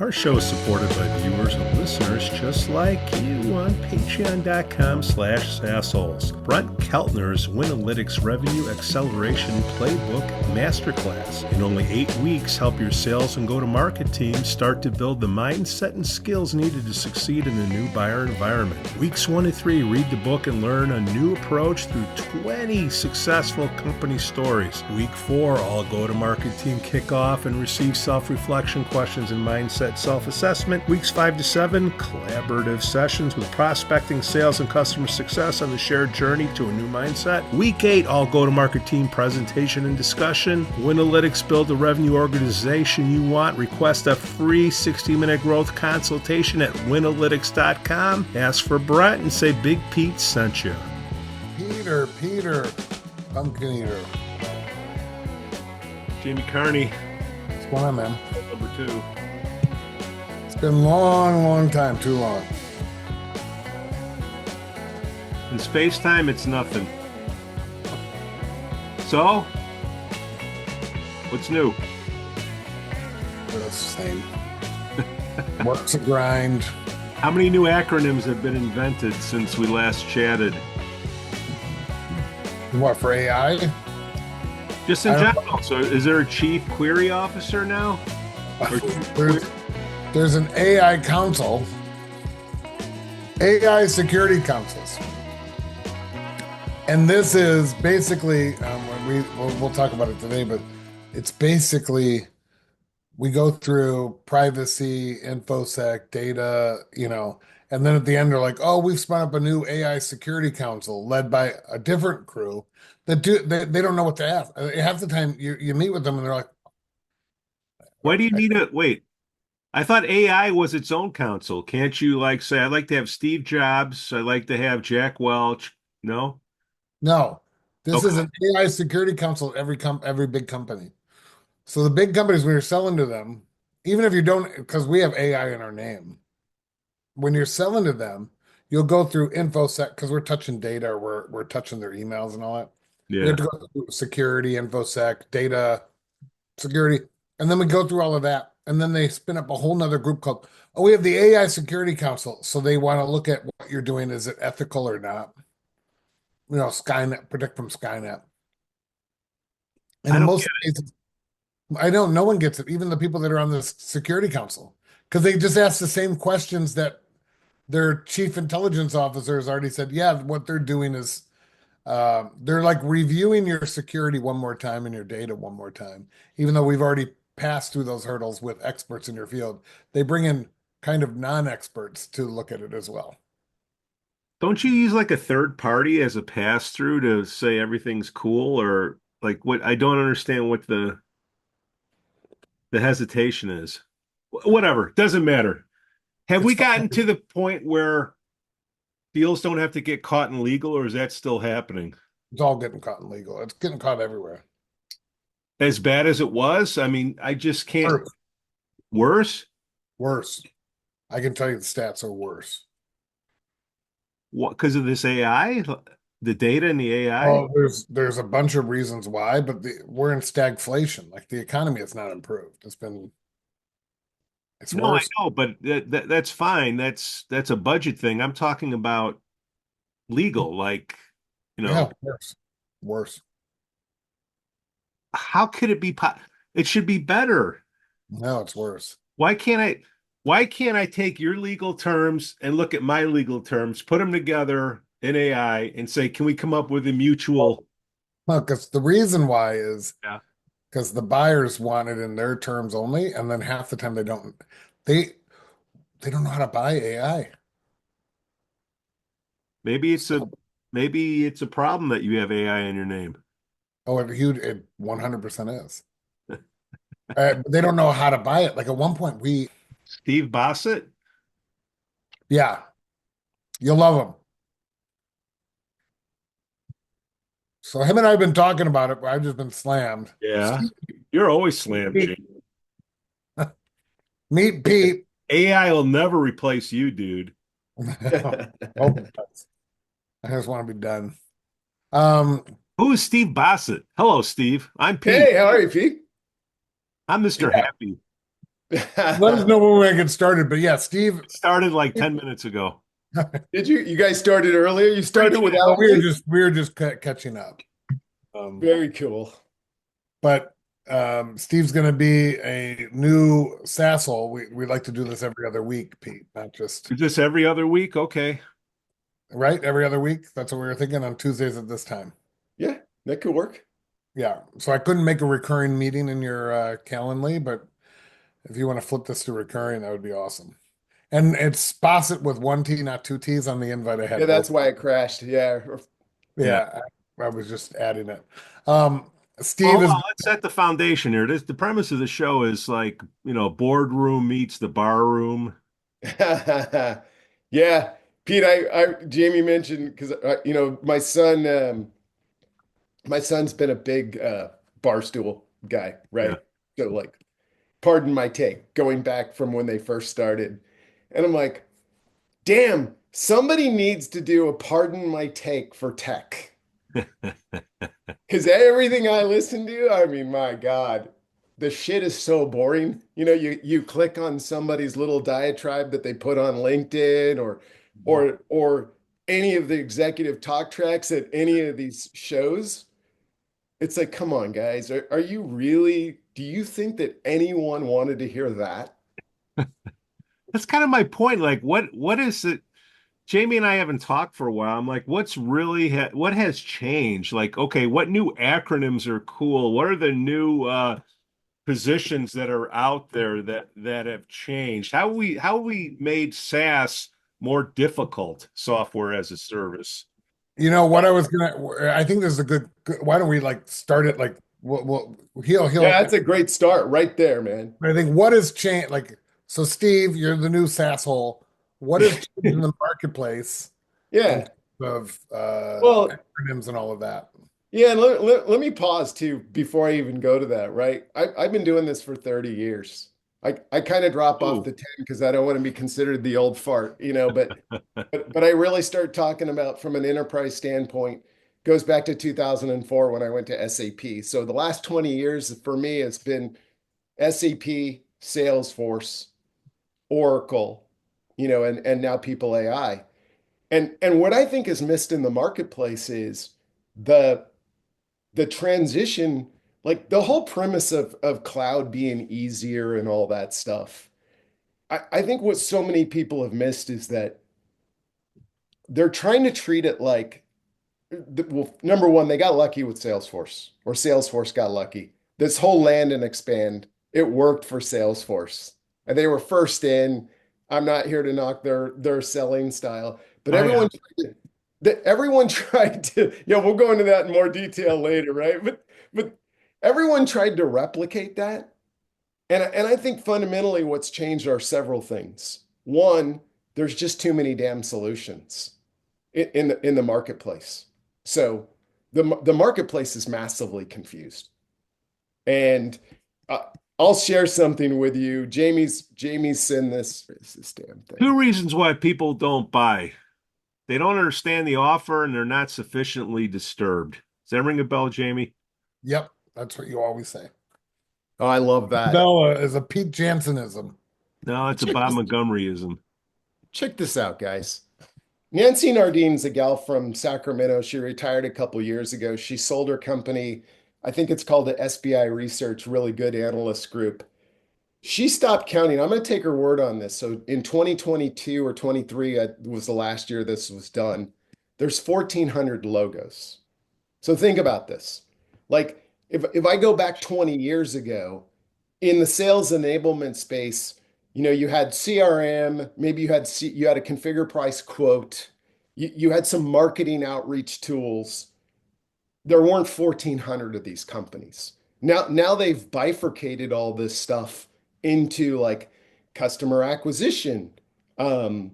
Our show is supported by viewers and listeners just like you on patreon.com/SAASholes. Brent Keltner's Winalytics Revenue Acceleration Playbook Masterclass. In only 8 weeks, help your sales and go-to-market teams start to build the mindset and skills needed to succeed in the new buyer environment. Weeks 1 to 3, read the book and learn a new approach through 20 successful company stories. Week 4, all go-to-market team kickoff and receive self-reflection questions and mindset self-assessment. Weeks 5 to 7, collaborative sessions with prospecting, sales, and customer success on the shared journey to a new mindset. Week 8, all go-to-market team presentation and discussion. Winalytics, build the revenue organization you want. Request a free 60-minute growth consultation at winalytics.com. Ask for Brett and say Big Pete sent you. Peter, pumpkin eater. Jamie Carney. What's going on, man? Number 2. It's been a long time, too long. In space-time, it's nothing. So, what's new? It's the same. Work's a grind. How many new acronyms have been invented since we last chatted? What, for AI? Just in general. So is there a chief query officer now? There's an AI council, AI security councils. And this is basically, we'll talk about it today, but it's basically, we go through privacy, INFOSEC, data, and then at the end they're like, oh, we've spun up a new AI security council led by a different crew that they don't know what to ask. Half the time you meet with them and they're like, why do you need wait? I thought AI was its own council. Can't you say, I'd like to have Steve Jobs, I'd like to have Jack Welch? No? No, this Okay. is an AI security council at every big company. So the big companies, when you're selling to them, even if you don't, because we have AI in our name, when you're selling to them, you'll go through InfoSec because we're touching data, or we're touching their emails and all that. We Yeah. have to go through security, InfoSec, data, security, and then we go through all of that. And then they spin up a whole nother group called, oh, we have the AI Security Council. So they want to look at what you're doing. Is it ethical or not? Skynet, predict from Skynet. And I in don't most cases, I know no one gets it, even the people that are on the Security Council, because they just ask the same questions that their chief intelligence officer has already said. Yeah, what they're doing is they're like reviewing your security one more time and your data one more time, even though we've already passed through those hurdles with experts in your field. They bring in kind of non-experts to look at it as well. Don't you use a third party as a pass-through to say everything's cool, or what? I don't understand what the hesitation is. Whatever, doesn't matter. Have we gotten to the point where deals don't have to get caught in legal, or is that still happening? It's all getting caught in legal. It's getting caught everywhere. As bad as it was? I mean, I just can't. Worse? Worse. I can tell you the stats are worse. What, because of this AI? The data and the AI? Oh, there's a bunch of reasons why, but we're in stagflation. Like the economy has not improved. It's No, I worse. know, but that's fine. That's a budget thing. I'm talking about legal, Yeah, worse. Worse. how could it be it should be better. No, it's worse. Why can't I take your legal terms and look at my legal terms, put them together in AI and say, can we come up with a mutual? Well, because the reason why is Yeah. because the buyers want it in their terms only, and then half the time they don't know how to buy AI. Maybe it's a problem that you have AI in your name. Oh, it 100% is. They don't know how to buy it. Like at one point Steve Bosset? yeah, you'll love him. So him and I have been talking about it, but I've just been slammed. Yeah. You're always slammed, Jake. Meet Pete. AI will never replace you, dude. I just want to be done. Who is Steve Bosset? Hello, Steve. I'm Pete. Hey, how are you, Pete? I'm Mr. Yeah. Happy. Let us know when we get started. But yeah, Steve, Started like 10 minutes ago. Did you guys started earlier? You started well, without we were me? just catching up. Very cool. But Steve's going to be a new SAAShole. We like to do this every other week, Pete, not just Is this every other week? Okay. right every other week. That's what we were thinking on Tuesdays at this time. Yeah, that could work. Yeah. So I couldn't make a recurring meeting in your Calendly, but if you want to flip this to recurring, that would be awesome. And it's Bosset with one T, not two T's on the invite I Yeah, had both. that's why it crashed. Yeah. Yeah. Yeah, I was just adding it. Well, Steve hold is on. Let's set the foundation here. The premise of the show is like, boardroom meets the bar room. Yeah, Pete, Jamie mentioned because my son's been a big barstool guy, Yeah. right? So like, pardon my take, going back from when they first started, and I'm like, damn, somebody needs to do a pardon my take for tech. Because everything I listen to, I mean, my God, the shit is so boring. You click on somebody's little diatribe that they put on LinkedIn or any of the executive talk tracks at any of these shows. It's like, come on, guys, are you really? Do you think that anyone wanted to hear that? That's kind of my point. Like, what is it? Jamie and I haven't talked for a while. I'm like, what has changed? Like, okay, what new acronyms are cool? What are the new positions that are out there that have changed? How we made SaaS more difficult, software as a service? what I was gonna. I think this is a good. Why don't we like start it like what Yeah, he'll. that's a great start right there, man. I think what has changed. Like so, Steve, you're the new SAAShole. What has changed in the marketplace in Yeah. terms of Well, acronyms and all of that? yeah, and let me pause too before I even go to that, right? I've been doing this for 30 years. I kind of drop off Oh, the 10 because I don't want to be considered the old fart, but I really start talking about from an enterprise standpoint, goes back to 2004 when I went to SAP. So the last 20 years for me, it's been SAP, Salesforce, Oracle, and now People AI. And what I think is missed in the marketplace is the the transition, like the whole premise of cloud being easier and all that stuff. I think what so many people have missed is that they're trying to treat it like, well, number one, they got lucky with Salesforce, or Salesforce got lucky. This whole land and expand, it worked for Salesforce. And they were first in. I'm not here to knock their selling style, but I am. everyone tried to, yeah, we'll go into that in more detail later, right? But everyone tried to replicate that. And I think fundamentally what's changed are several things. One, there's just too many damn solutions in the marketplace. So the marketplace is massively confused. And uh, I'll share something with you. Jamie's sent this. Where is this damn thing? Two reasons why people don't buy. They don't understand the offer and they're not sufficiently disturbed. Does that ring a bell, Jamie? Yep, that's what you always say. Oh, I love that. Bella is a Pete Jansenism. No, it's a Check Bob this, Montgomeryism. check this out, guys. Nancy Nardine's a gal from Sacramento. She retired a couple years ago. She sold her company. I think it's called the SBI Research, really good analyst group. She stopped counting. I'm going to take her word on this. So in 2022 or 23 was the last year this was done. There's 1,400 logos. So think about this. Like if I go back 20 years ago in the sales enablement space, you had CRM, maybe you had a configure price quote, you had some marketing outreach tools. There weren't 1,400 of these companies. Now they've bifurcated all this stuff into like customer acquisition, um,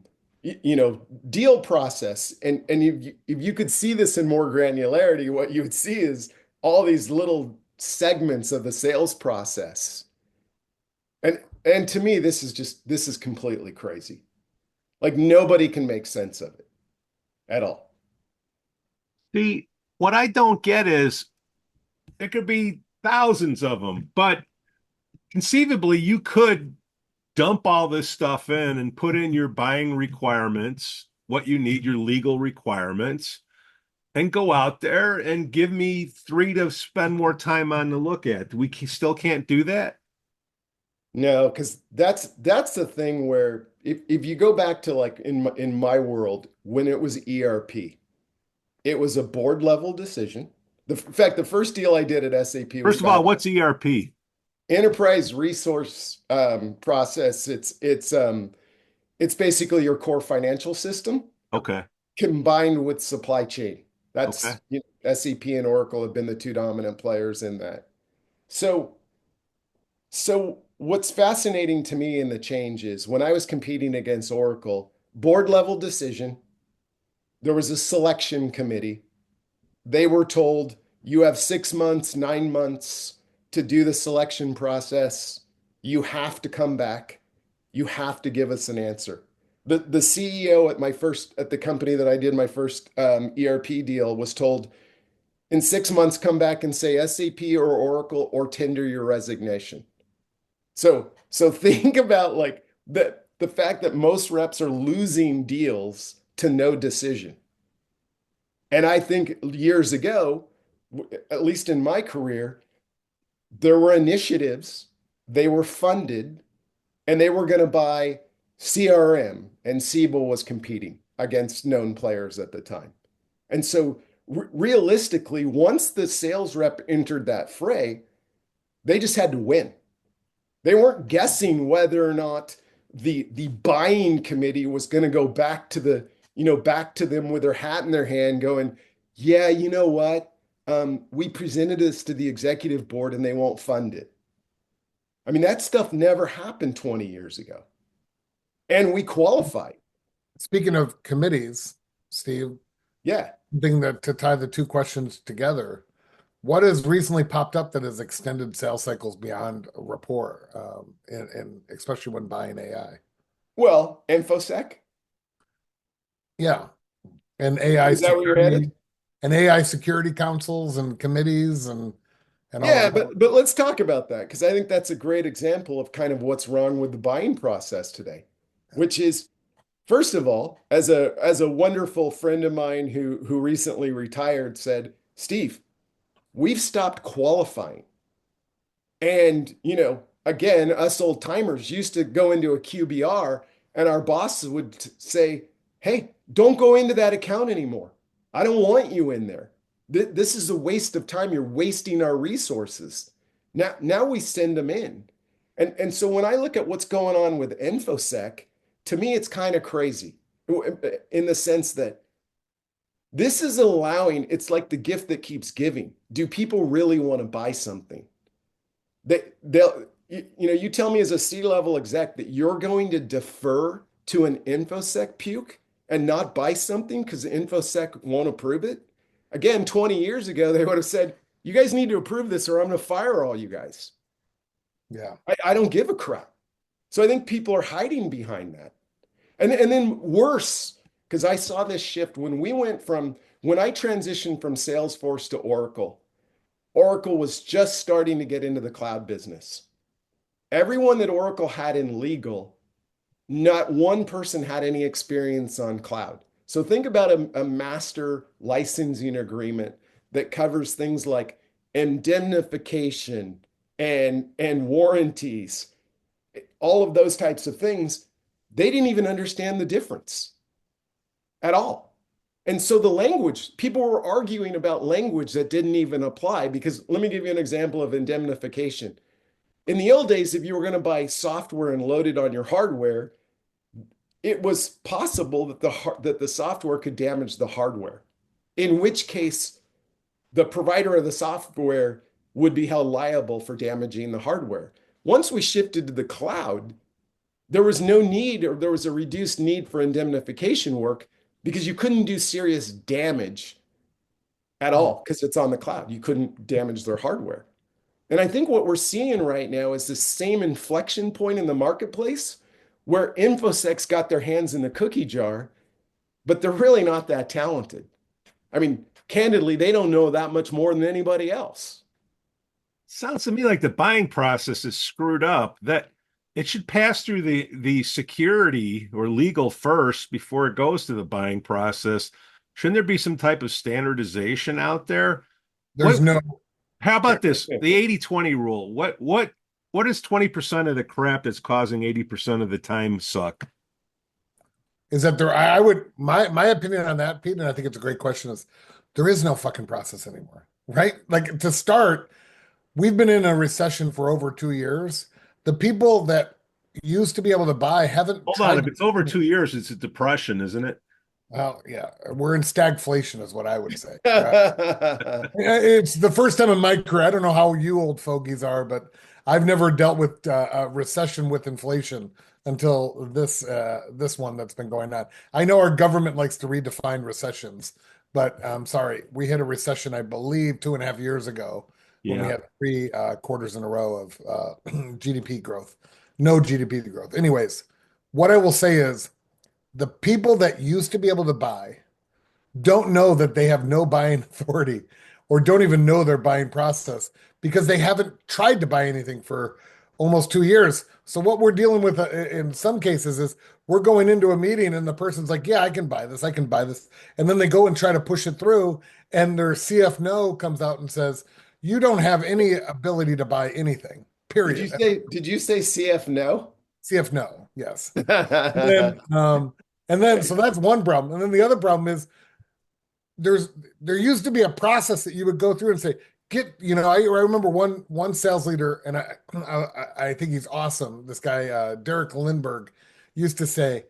deal process, and if you could see this in more granularity, what you would see is all these little segments of the sales process. And to me, this is completely crazy. Like nobody can make sense of it at all. See, what I don't get is there could be thousands of them, but conceivably you could dump all this stuff in and put in your buying requirements, what you need, your legal requirements, and go out there and give me 3 to spend more time on to look at. We still can't do that. No, because that's the thing where if you go back to like in my world, when it was ERP, it was a board level decision. In fact, the first deal I did at SAP was First of all, back what's ERP? enterprise resource process. It's basically your core financial system Okay. combined with supply chain. Okay. That's SAP and Oracle have been the two dominant players in that. So what's fascinating to me in the change is when I was competing against Oracle, board level decision, there was a selection committee. They were told you have 6 months, 9 months to do the selection process. You have to come back. You have to give us an answer. The CEO at the company that I did my first ERP deal was told in 6 months, come back and say SAP or Oracle or tender your resignation. So think about like the fact that most reps are losing deals to no decision. And I think years ago, at least in my career, there were initiatives, they were funded, and they were going to buy CRM, and Siebel was competing against known players at the time. And so realistically, once the sales rep entered that fray, they just had to win. They weren't guessing whether or not the buying committee was going to go back to back to them with their hat in their hand going, yeah, you know what? We presented this to the executive board and they won't fund it. I mean, that stuff never happened 20 years ago. And we qualified. Speaking of committees, Steve, Yeah. thing that to tie the two questions together, what has recently popped up that has extended sales cycles beyond a rapport, and especially when buying AI? Well, INFOSEC. Yeah, and AI Is that where you're headed? security, and AI security councils and committees and all Yeah, of that. but let's talk about that because I think that's a great example of kind of what's wrong with the buying process today, which is first of all, as a wonderful friend of mine who recently retired said, Steve, we've stopped qualifying. And, again, us old timers used to go into a QBR and our bosses would say, hey, don't go into that account anymore. I don't want you in there. This is a waste of time. You're wasting our resources. Now we send them in. And so when I look at what's going on with INFOSEC, to me, it's kind of crazy in the sense that this is it's like the gift that keeps giving. Do people really want to buy something? You tell me as a C-level exec that you're going to defer to an INFOSEC puke and not buy something because the INFOSEC won't approve it. Again, 20 years ago, they would have said, you guys need to approve this or I'm going to fire all you guys. Yeah. I don't give a crap. So I think people are hiding behind that. And then worse, because I saw this shift when I transitioned from Salesforce to Oracle. Oracle was just starting to get into the cloud business. Everyone that Oracle had in legal, not one person had any experience on cloud. So think about a master licensing agreement that covers things like indemnification and warranties, all of those types of things. They didn't even understand the difference at all. And so the language, people were arguing about language that didn't even apply because let me give you an example of indemnification. In the old days, if you were going to buy software and load it on your hardware, it was possible that the software could damage the hardware, in which case the provider of the software would be held liable for damaging the hardware. Once we shifted to the cloud, there was no need or there was a reduced need for indemnification work because you couldn't do serious damage at all because it's on the cloud. You couldn't damage their hardware. And I think what we're seeing right now is the same inflection point in the marketplace where InfoSec's got their hands in the cookie jar, but they're really not that talented. I mean, candidly, they don't know that much more than anybody else. Sounds to me like the buying process is screwed up. That it should pass through the security or legal first before it goes to the buying process. Shouldn't there be some type of standardization out there? There's no, How about this? The 80-20 rule. What is 20% of the crap that's causing 80% of the time suck? is that there, I would, my opinion on that, Pete, and I think it's a great question, is there is no fucking process anymore, right? Like to start, we've been in a recession for over 2 years. The people that used to be able to buy haven't Hold on, tried if to it's over do it. 2 years, it's a depression, isn't it? Well, yeah, we're in stagflation, is what I would say. It's the first time in my career. I don't know how you old fogies are, but I've never dealt with a recession with inflation until this one that's been going on. I know our government likes to redefine recessions, but I'm sorry, we hit a recession, I believe, 2.5 years ago when we Yeah. had three quarters in a row of GDP growth, no GDP growth. Anyways, what I will say is the people that used to be able to buy don't know that they have no buying authority or don't even know their buying process because they haven't tried to buy anything for almost 2 years. So what we're dealing with in some cases is we're going into a meeting and the person's like, yeah, I can buy this. I can buy this. And then they go and try to push it through and their CFNO comes out and says, you don't have any ability to buy anything, period. Did you say CFNO? CFNO, yes. And then so that's one problem. And then the other problem is there used to be a process that you would go through and say, I remember one sales leader, and I think he's awesome. This guy, Derek Lindbergh, used to say,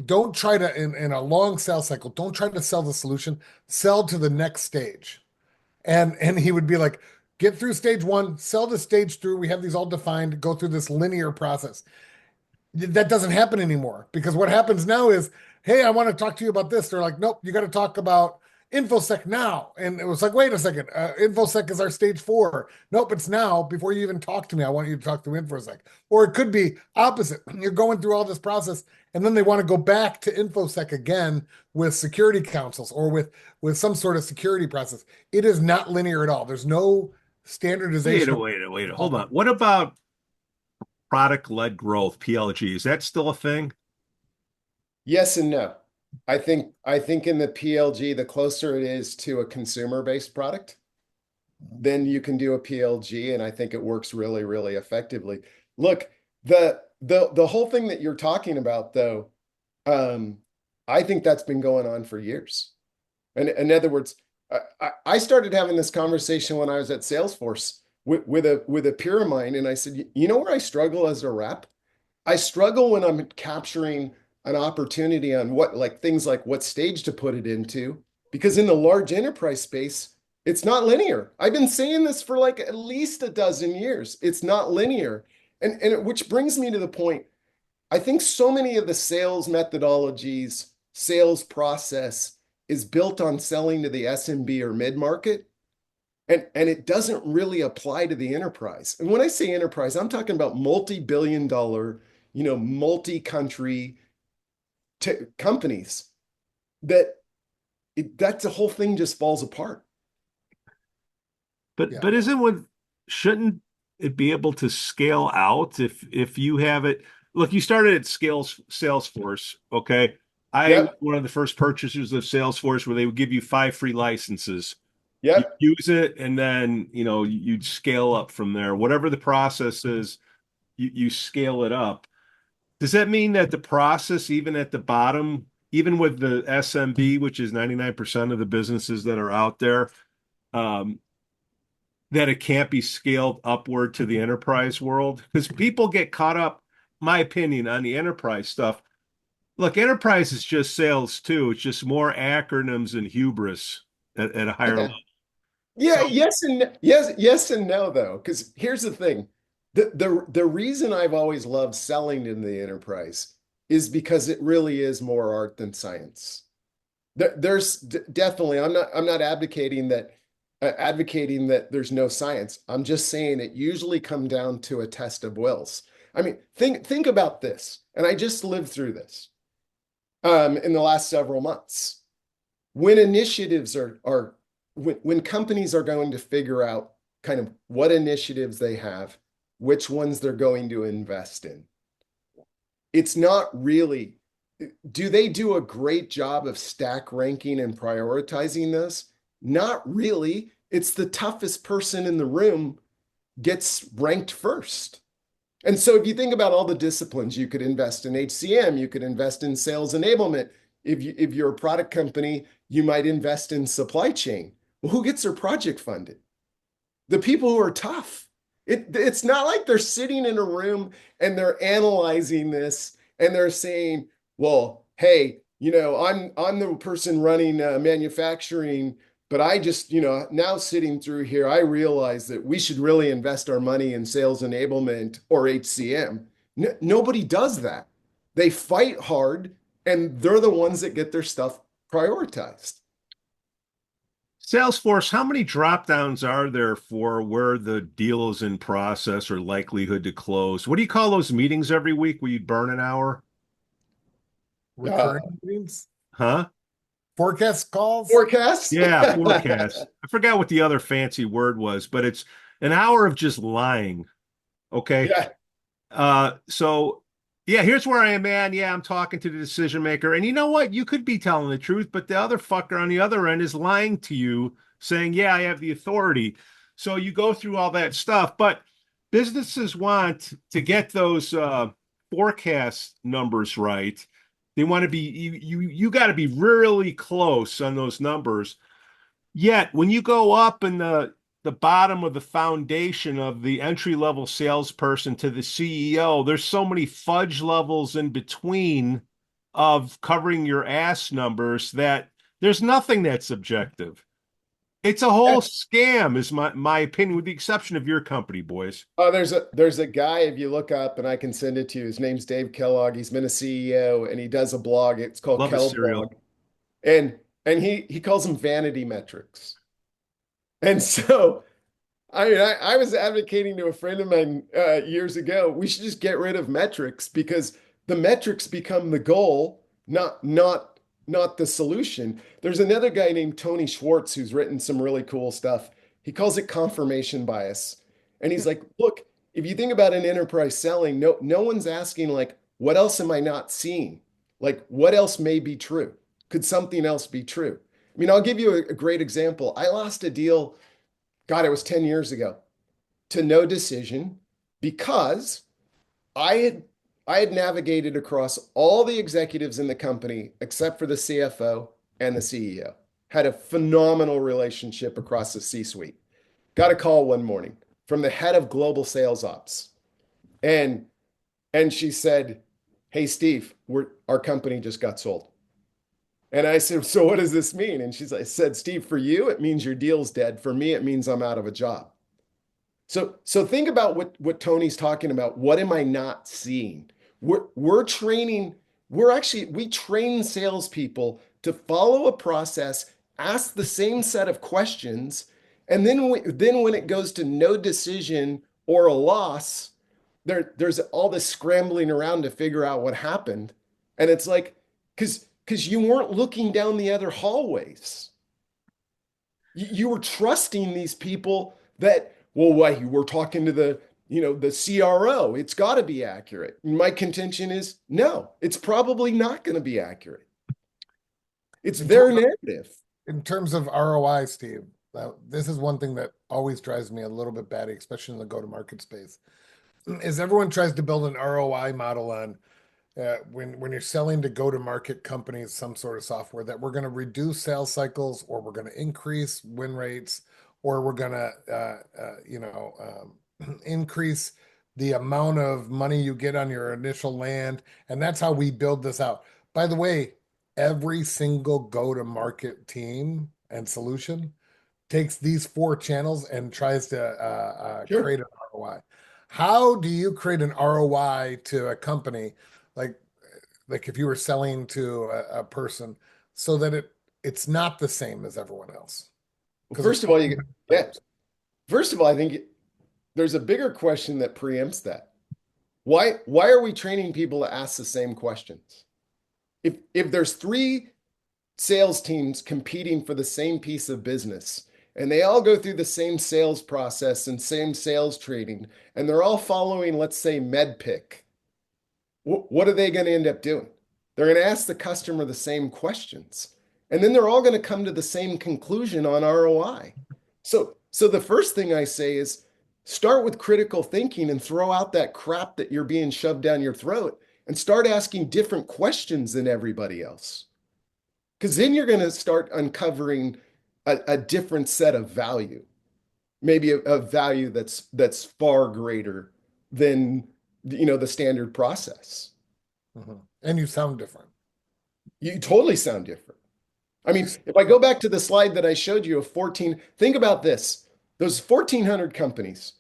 don't try to in a long sales cycle, don't try to sell the solution, sell to the next stage. And he would be like, get through stage one, sell the stage through. We have these all defined, go through this linear process. That doesn't happen anymore because what happens now is, hey, I want to talk to you about this. They're like, nope, you got to talk about INFOSEC now. And it was like, wait a second, INFOSEC is our stage 4. Nope, it's now. Before you even talk to me, I want you to talk to INFOSEC. Or it could be opposite. You're going through all this process, and then they want to go back to INFOSEC again with security councils or with some sort of security process. It is not linear at all. There's no standardization. Wait. Hold on. What about product-led growth, PLG? Is that still a thing? Yes and no. I think in the PLG, the closer it is to a consumer-based product, then you can do a PLG, and I think it works really, really effectively. Look, the whole thing that you're talking about, though, I think that's been going on for years. And in other words, I started having this conversation when I was at Salesforce with a peer of mine, and I said, you know where I struggle as a rep? I struggle when I'm capturing an opportunity on things like what stage to put it into, because in the large enterprise space, it's not linear. I've been saying this for like at least a dozen years. It's not linear. And which brings me to the point, I think so many of the sales methodologies, sales process is built on selling to the SMB or mid-market. And it doesn't really apply to the enterprise. And when I say enterprise, I'm talking about multi-billion dollar, multi-country companies that's the whole thing just falls apart. But Yeah. but shouldn't it be able to scale out if you have it? Look, you started at Salesforce, okay? Yep. One of the first purchasers of Salesforce where they would give you 5 free licenses. You Yep. use it, and then you'd scale up from there. Whatever the process is, you scale it up. Does that mean that the process, even at the bottom, even with the SMB, which is 99% of the businesses that are out there, that it can't be scaled upward to the enterprise world? Because people get caught up, my opinion, on the enterprise stuff. Look, enterprise is just sales too. It's just more acronyms and hubris at a higher level. Yeah, So, yes and no, though, because here's the thing. The reason I've always loved selling in the enterprise is because it really is more art than science. There's definitely, I'm not advocating that there's no science. I'm just saying it usually comes down to a test of wills. I mean, think about this, and I just lived through this in the last several months. When initiatives when companies are going to figure out kind of what initiatives they have, which ones they're going to invest in, it's not really, do they do a great job of stack ranking and prioritizing this? Not really. It's the toughest person in the room gets ranked first. And so if you think about all the disciplines, you could invest in HCM, you could invest in sales enablement. If you're a product company, you might invest in supply chain. Well, who gets their project funded? The people who are tough. It's not like they're sitting in a room and they're analyzing this and they're saying, well, hey, I'm the person running manufacturing, but I just, now sitting through here, I realize that we should really invest our money in sales enablement or HCM. Nobody does that. They fight hard and they're the ones that get their stuff prioritized. Salesforce, how many drop downs are there for where the deal is in process or likelihood to close? What do you call those meetings every week where you burn an hour? Recurring meetings, Huh? forecast calls. Forecast? Yeah, forecast. I forgot what the other fancy word was, but it's an hour of just lying. Okay. Yeah. So yeah, here's where I am, man. Yeah, I'm talking to the decision maker. And you know what? You could be telling the truth, but the other fucker on the other end is lying to you, saying, yeah, I have the authority. So you go through all that stuff, but businesses want to get those forecast numbers right. They want to be you got to be really close on those numbers. Yet when you go up in the bottom of the foundation of the entry level salesperson to the CEO, there's so many fudge levels in between of covering your ass numbers that there's nothing that's objective. It's a whole scam, is my opinion, with the exception of your company, boys. Oh, there's a guy, if you look up, and I can send it to you. His name's Dave Kellogg. He's been a CEO and he does a blog. It's called Love a Kellogg. cereal. And he calls them vanity metrics. And so I was advocating to a friend of mine years ago, we should just get rid of metrics because the metrics become the goal, not the solution. There's another guy named Tony Schwartz who's written some really cool stuff. He calls it confirmation bias. And he's like, look, if you think about an enterprise selling, no one's asking like, what else am I not seeing? Like, what else may be true? Could something else be true? I mean, I'll give you a great example. I lost a deal, God, it was 10 years ago, to no decision because I had I had navigated across all the executives in the company except for the CFO and the CEO. Had a phenomenal relationship across the C-suite. Got a call one morning from the head of global sales ops. And she said, "Hey Steve, our company just got sold." And I said, "So what does this mean?" And said, "Steve, for you, it means your deal's dead. For me, it means I'm out of a job." So think about what Tony's talking about. What am I not seeing? We're training, we train salespeople to follow a process, ask the same set of questions, and then when it goes to no decision or a loss, there's all this scrambling around to figure out what happened. And it's like, because you weren't looking down the other hallways. You were trusting these people that, well, why we're talking to the CRO. It's got to be accurate. And my contention is no, it's probably not going to be accurate. It's their narrative. In terms of ROI, Steve, this is one thing that always drives me a little bit batty, especially in the go-to-market space, is everyone tries to build an ROI model on when you're selling to go-to-market companies some sort of software that we're going to reduce sales cycles or we're going to increase win rates or we're going to increase the amount of money you get on your initial land, and that's how we build this out. By the way, every single go-to-market team and solution takes these 4 channels and tries to Sure. create an ROI. How do you create an ROI to a company like if you were selling to a person so that it's not the same as everyone else? Well, first of all, I think there's a bigger question that preempts that. Why are we training people to ask the same questions? If there's 3 sales teams competing for the same piece of business and they all go through the same sales process and same sales training and they're all following, let's say, MedPIC, what are they going to end up doing? They're going to ask the customer the same questions. And then they're all going to come to the same conclusion on ROI. So the first thing I say is start with critical thinking and throw out that crap that you're being shoved down your throat and start asking different questions than everybody else. Because then you're going to start uncovering a different set of value, maybe a value that's far greater than the standard process. And you sound different. You totally sound different. I mean, if I go back to the slide that I showed you of 14, think about this. Those 1,400 companies,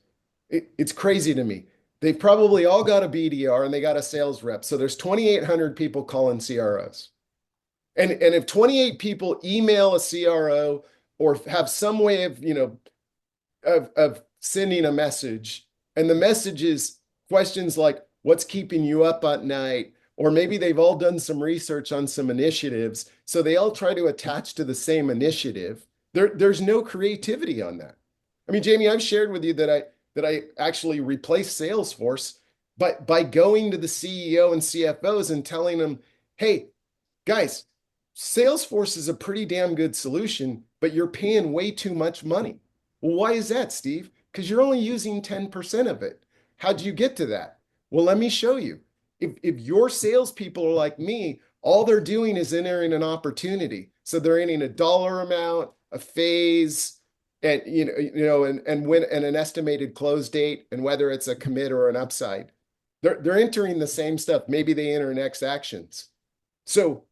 it's crazy to me. They've probably all got a BDR and they got a sales rep. So there's 2,800 people calling CROs. And if 28 people email a CRO or have some way of sending a message, and the message is questions like, what's keeping you up at night? Or maybe they've all done some research on some initiatives, so they all try to attach to the same initiative. There's no creativity on that. I mean, Jamie, I've shared with you that I actually replaced Salesforce by going to the CEO and CFOs and telling them, hey, guys, Salesforce is a pretty damn good solution, but you're paying way too much money. Well, why is that, Steve? Because you're only using 10% of it. How'd you get to that? Well, let me show you. If your salespeople are like me, all they're doing is entering an opportunity. So they're entering a dollar amount, a phase, and and an estimated close date, and whether it's a commit or an upside. They're entering the same stuff. Maybe they enter next actions. So,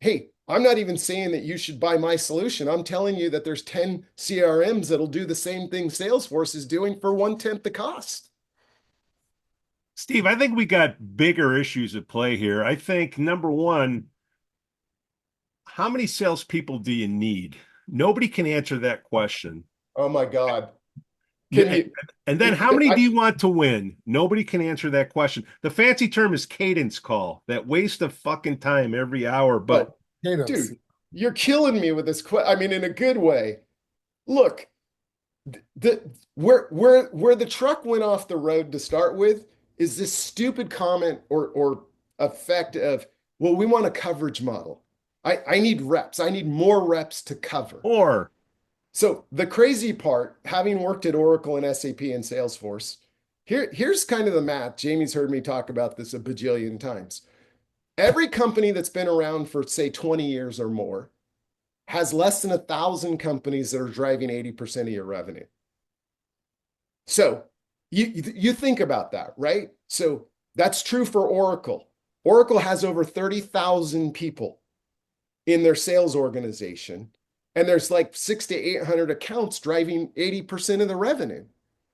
hey, I'm not even saying that you should buy my solution. I'm telling you that there's 10 CRMs that'll do the same thing Salesforce is doing for 1/10 the cost. Steve, I think we got bigger issues at play here. I think number one, how many salespeople do you need? Nobody can answer that question. Oh my God. And then how many do you want to win? Nobody can answer that question. The fancy term is cadence call, that waste of fucking time every hour. But dude, you're killing me with this question. I mean, in a good way. Look, where the truck went off the road to start with is this stupid comment or effect of, well, we want a coverage model. I need reps. I need more reps to cover. So the crazy part, having worked at Oracle and SAP and Salesforce, here's kind of the math. Jamie's heard me talk about this a bajillion times. Every company that's been around for, say, 20 years or more has less than 1,000 companies that are driving 80% of your revenue. So you think about that, right? So that's true for Oracle. Oracle has over 30,000 people in their sales organization, and there's like 600 to 800 accounts driving 80% of the revenue.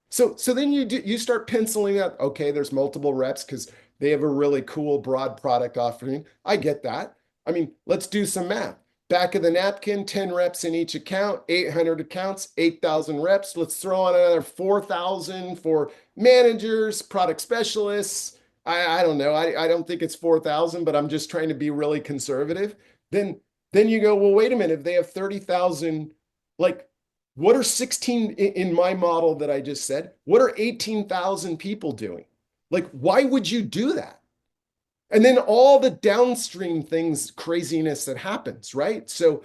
So then you start penciling out, okay, there's multiple reps because they have a really cool broad product offering. I get that. I mean, let's do some math. Back of the napkin, 10 reps in each account, 800 accounts, 8,000 reps. Let's throw on another 4,000 for managers, product specialists. I don't know. I don't think it's 4,000, but I'm just trying to be really conservative. Then you go, well, wait a minute. If they have 30,000, like, what are 16 in my model that I just said? What are 18,000 people doing? Like, why would you do that? And then all the downstream things, craziness that happens, right? So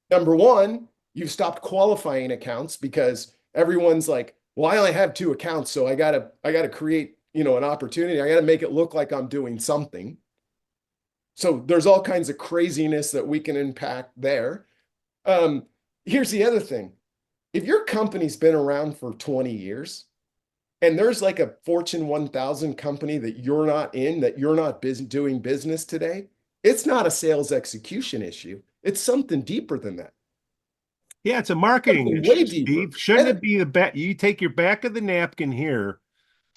number one, you've stopped qualifying accounts because everyone's like, well, I only have 2 accounts, so I gotta create, an opportunity. I gotta make it look like I'm doing something. So there's all kinds of craziness that we can impact there. Here's the other thing. If your company's been around for 20 years, and there's like a Fortune 1000 company that you're not in, that you're not doing business today, it's not a sales execution issue. It's something deeper than that. Yeah, it's a marketing issue, way deeper. Steve. Shouldn't it be you take your back of the napkin here?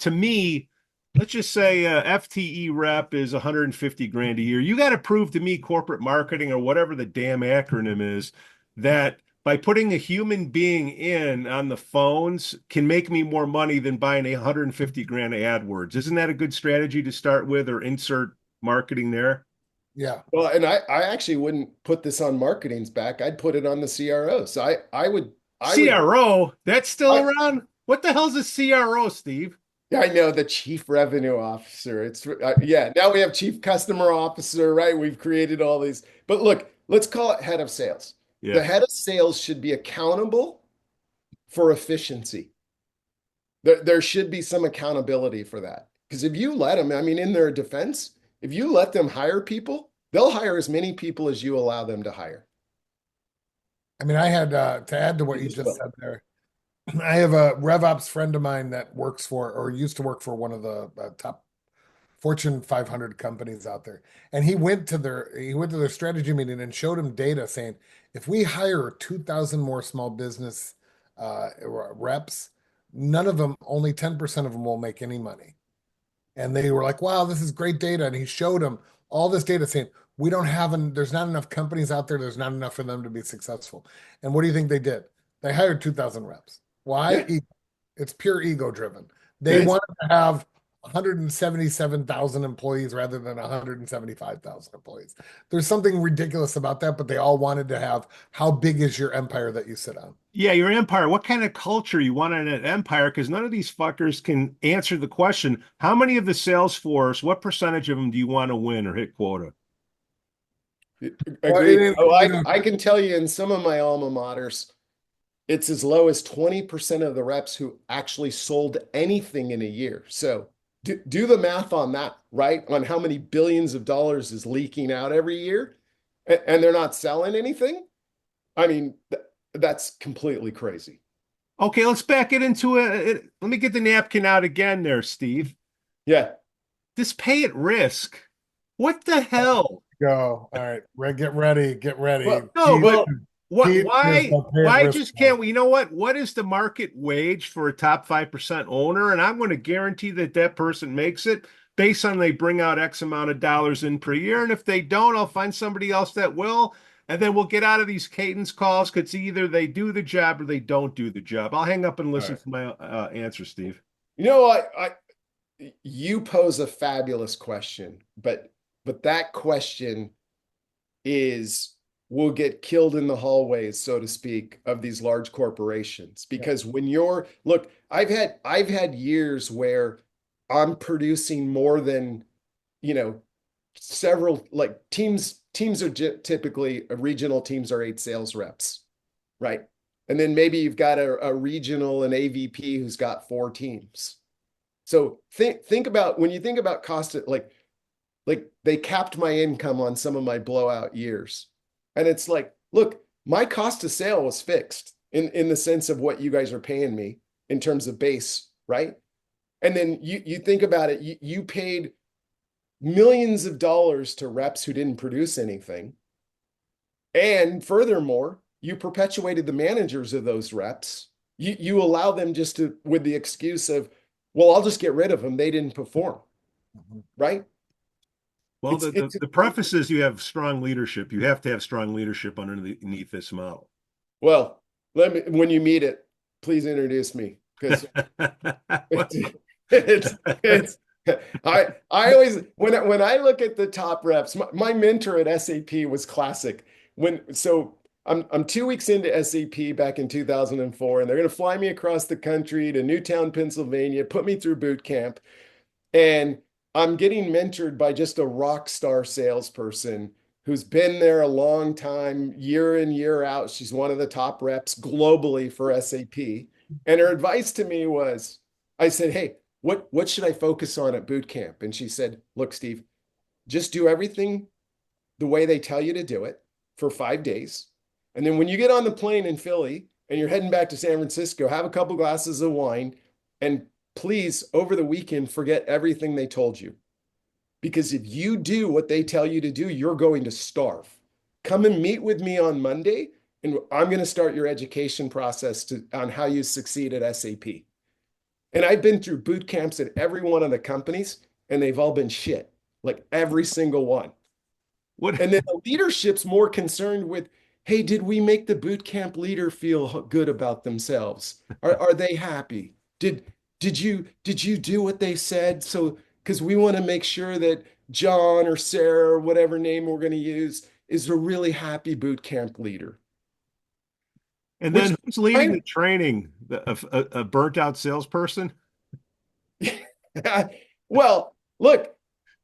To me, let's just say FTE rep is 150 grand a year. You got to prove to me, corporate marketing or whatever the damn acronym is, that by putting a human being in on the phones can make me more money than buying 150 grand of AdWords. Isn't that a good strategy to start with, or insert marketing there? Yeah. Well, and I actually wouldn't put this on marketing's back. I'd put it on the CRO. So I would. CRO? That's still around? What the hell's a CRO, Steve? Yeah, I know, the chief revenue officer. It's yeah. Now we have chief customer officer, right? We've created all these. But look, let's call it head of sales. The Yeah. head of sales should be accountable for efficiency. There should be some accountability for that. Because if you let them, I mean, in their defense, if you let them hire people, they'll hire as many people as you allow them to hire. I mean, I had to add to what They you just just will. said there. I have a RevOps friend of mine that works for or used to work for one of the top Fortune 500 companies out there. And he went to their strategy meeting and showed him data saying, if we hire 2,000 more small business reps, none of them, only 10% of them will make any money. And they were like, wow, this is great data. And he showed them all this data saying, we don't have, there's not enough companies out there. There's not enough for them to be successful. And what do you think they did? They hired 2,000 reps. Why? Yeah, It's pure ego driven. it They is. wanted to have 177,000 employees rather than 175,000 employees. There's something ridiculous about that, but they all wanted to have how big is your empire that you sit on? Yeah, your empire. What kind of culture you want in an empire? Because none of these fuckers can answer the question, how many of the sales force, what percentage of them do you want to win or hit quota? Well, Agreed. Oh, I can tell you in some of my alma maters, it's as low as 20% of the reps who actually sold anything in a year. So do the math on that, right? On how many billions of dollars is leaking out every year, and they're not selling anything. I mean, that's completely crazy. Okay, let's back it into let me get the napkin out again there, Steve. Yeah. This pay at risk. What the hell? Go. All right. Get ready. Get ready. Well, No, Pete, but well, what Pete is why the pay at why risk just guy. can't we, you know what is the market wage for a top 5% owner? And I'm going to guarantee that that person makes it based on they bring out X amount of dollars in per year. And if they don't, I'll find somebody else that will. And then we'll get out of these cadence calls because either they do the job or they don't do the job. I'll hang up and All listen right. to my answer, Steve. you know, you pose a fabulous question, but that question is will get killed in the hallways, so to speak, of these large corporations. Yeah. Because when you're look, I've had years where I'm producing more than, you know, several like teams are typically regional teams are 8 sales reps, right? And then maybe you've got a regional and AVP who's got 4 teams. So think about when you think about cost of, like they capped my income on some of my blowout years. And it's like, look, my cost of sale was fixed in the sense of what you guys are paying me in terms of base, right? And then you think about it, you paid millions of dollars to reps who didn't produce anything. And furthermore, you perpetuated the managers of those reps. You allow them just to, with the excuse of, well, I'll just get rid of them. They didn't perform, Mhm. right? Well, It's the it's the preface is you have strong leadership. You have to have strong leadership underneath this model. well, let me when you meet it, please introduce me because Well, it's I always when I look at the top reps, my mentor at SAP was classic. I'm 2 weeks into SAP back in 2004, and they're going to fly me across the country to Newtown, Pennsylvania, put me through boot camp. And I'm getting mentored by just a rock star salesperson who's been there a long time, year in, year out. She's one of the top reps globally for SAP. And her advice to me was, I said, hey, what should I focus on at boot camp? And she said, look, Steve, just do everything the way they tell you to do it for 5 days. And then when you get on the plane in Philly and you're heading back to San Francisco, have a couple glasses of wine and please, over the weekend, forget everything they told you. Because if you do what they tell you to do, you're going to starve. Come and meet with me on Monday, and I'm going to start your education process on how you succeed at SAP. And I've been through boot camps at every one of the companies, and they've all been shit, like every single one. what And then the leadership's more concerned with, hey, did we make the boot camp leader feel good about themselves? Are they happy? Did you do what they said? So because we want to make sure that John or Sarah or whatever name we're going to use is a really happy boot camp leader. and Which then who's leading kind the training? A burnt out salesperson? Well, look,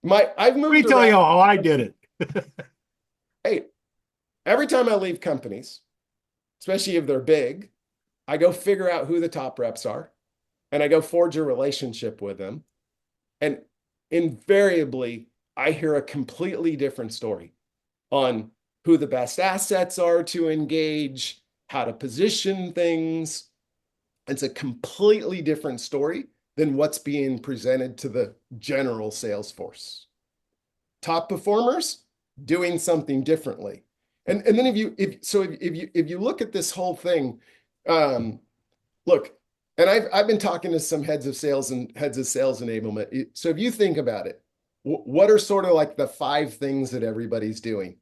I've Let me moved tell you around. how I did it. Hey, every time I leave companies, especially if they're big, I go figure out who the top reps are and I go forge a relationship with them. And invariably, I hear a completely different story on who the best assets are to engage, how to position things. It's a completely different story than what's being presented to the general sales force. Top performers doing something differently. And then if you look at this whole thing, look, and I've been talking to some heads of sales and heads of sales enablement. So if you think about it, what are sort of like the 5 things that everybody's doing?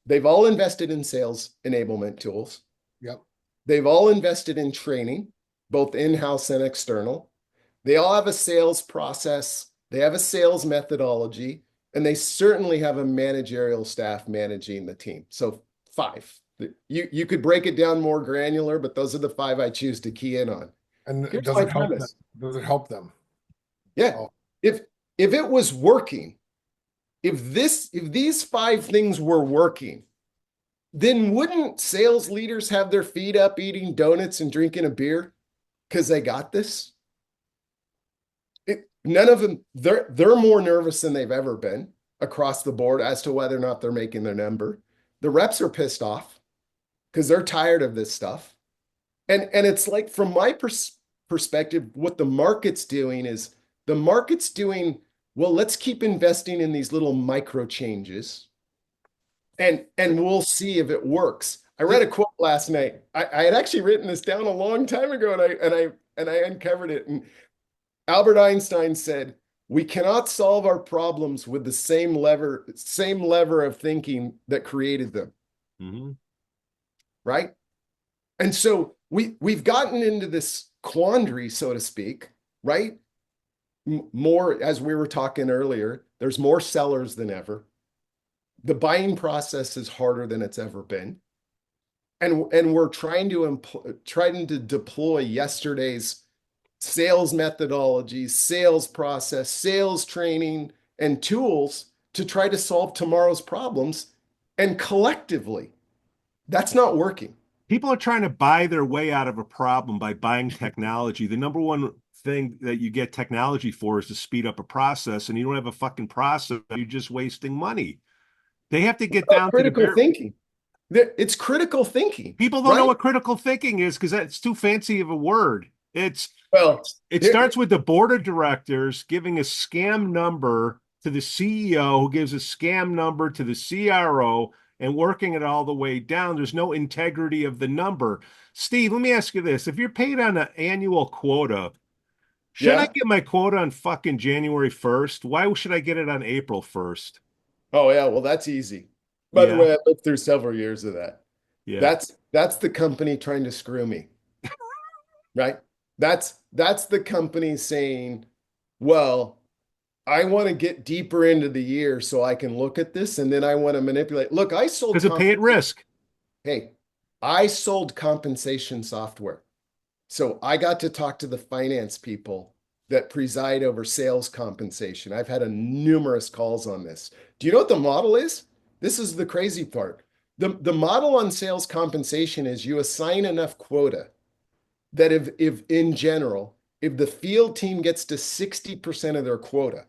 They've all invested in sales enablement tools. Yep. They've all invested in training, both in-house and external. They all have a sales process. They have a sales methodology, and they certainly have a managerial staff managing the team. So 5. You could break it down more granular, but those are the 5 I choose to key in on. And Here's does my it help them? premise. Does it help them? Yeah. Oh. If it was working, if these 5 things were working, then wouldn't sales leaders have their feet up eating donuts and drinking a beer because they got this? None of them, they're more nervous than they've ever been across the board as to whether or not they're making their number. The reps are pissed off because they're tired of this stuff. And it's like, from my perspective, what the market's doing is the market's doing, well, let's keep investing in these little micro changes and we'll see if it works. I read a quote last night. I had actually written this down a long time ago, and I uncovered it. And Albert Einstein said, "We cannot solve our problems with the same lever of thinking that created them." Mm-hmm. Right? And so we've gotten into this quandary, so to speak, right? More, as we were talking earlier, there's more sellers than ever. The buying process is harder than it's ever been. And we're trying to deploy yesterday's sales methodologies, sales process, sales training, and tools to try to solve tomorrow's problems. And collectively, that's not working. People are trying to buy their way out of a problem by buying technology. The number one thing that you get technology for is to speed up a process, and you don't have a fucking process. You're just wasting money. They have to get down to critical the thinking. It's critical thinking. People don't right? know what critical thinking is because that's too fancy of a word. It Here- starts with the board of directors giving a scam number to the CEO, who gives a scam number to the CRO, and working it all the way down. There's no integrity of the number. Steve, let me ask you this. If you're paid on an annual quota, should I Yeah. get my quota on fucking January 1st? Why should I get it on April 1st? Oh yeah, well that's easy. By the Yeah. way, I lived through several years of that. Yeah. That's the company trying to screw me. Right? That's the company saying, well, I want to get deeper into the year so I can look at this and then I want to manipulate. Look, I sold Because of pay at risk. Hey, I sold compensation software. So I got to talk to the finance people that preside over sales compensation. I've had numerous calls on this. Do you know what the model is? This is the crazy part. The model on sales compensation is you assign enough quota that if in general, if the field team gets to 60% of their quota,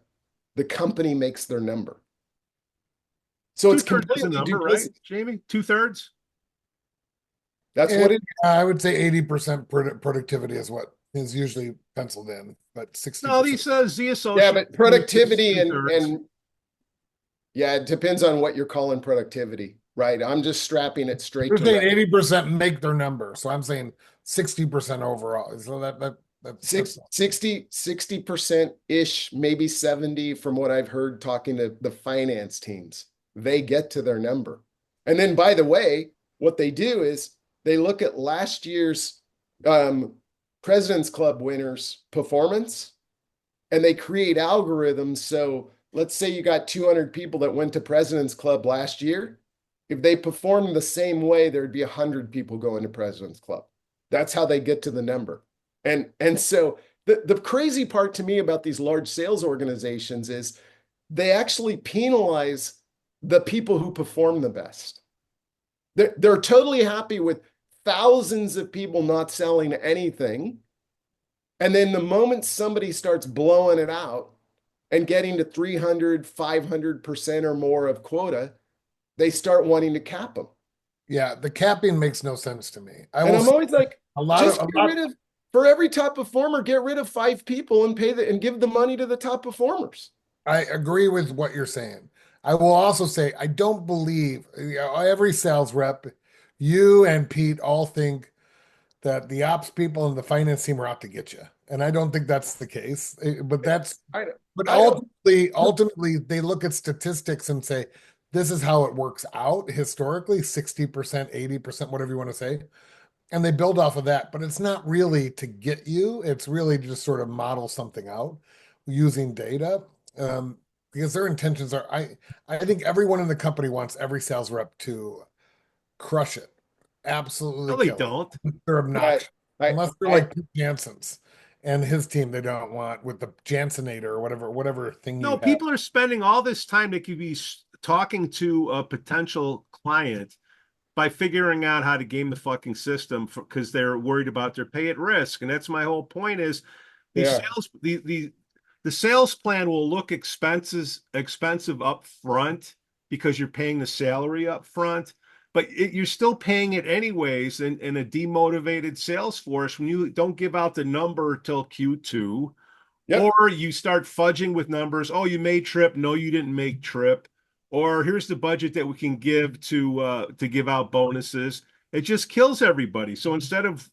the company makes their number. So it's 2/3 is a completely number, right, duplicitous. Jamie? 2/3? That's what it I would say 80% productivity is what is usually penciled in, but 60%. No, these ZSO. Yeah, but productivity two-thirds. and yeah, it depends on what you're calling productivity, right? I'm just strapping it straight You're to saying revenue. 80% make their number. So I'm saying 60% overall. So that's 60% ish, maybe 70 from what I've heard talking to the finance teams. They get to their number. And then by the way, what they do is they look at last year's President's Club winners' performance and they create algorithms. So let's say you got 200 people that went to President's Club last year. If they performed the same way, there'd be 100 people going to President's Club. That's how they get to the number. And so the crazy part to me about these large sales organizations is they actually penalize the people who perform the best. They're totally happy with thousands of people not selling anything. And then the moment somebody starts blowing it out and getting to 300, 500% or more of quota, they start wanting to cap them. Yeah, the capping makes no sense to me. And I'm always like, for every top performer, get rid of 5 people and and give the money to the top performers. I agree with what you're saying. I will also say I don't believe every sales rep, you and Pete all think that the ops people and the finance team are out to get you, and I don't think that's the case. But ultimately, they look at statistics and say this is how it works out historically: 60%, 80%, whatever you want to say, and they build off of that. But it's not really to get you; it's really to just sort of model something out using data. Because their intentions are, I think everyone in the company wants every sales rep to crush it, absolutely No, they kill don't. it. They're obnoxious, unless they're I- like Pete Jansons and his team. They don't want with the Jansonator or whatever thing No, you have. people are spending all this time they could be talking to a potential client by figuring out how to game the fucking system because they're worried about their pay at risk. And that's my whole point is Yeah. the sales plan will look expensive up front because you're paying the salary up front, but you're still paying it anyways in a demotivated sales force when you don't give out the number till Q2. Yep. Or you start fudging with numbers. Oh, you made trip. No, you didn't make trip. Or here's the budget that we can give to give out bonuses. It just kills everybody. So instead of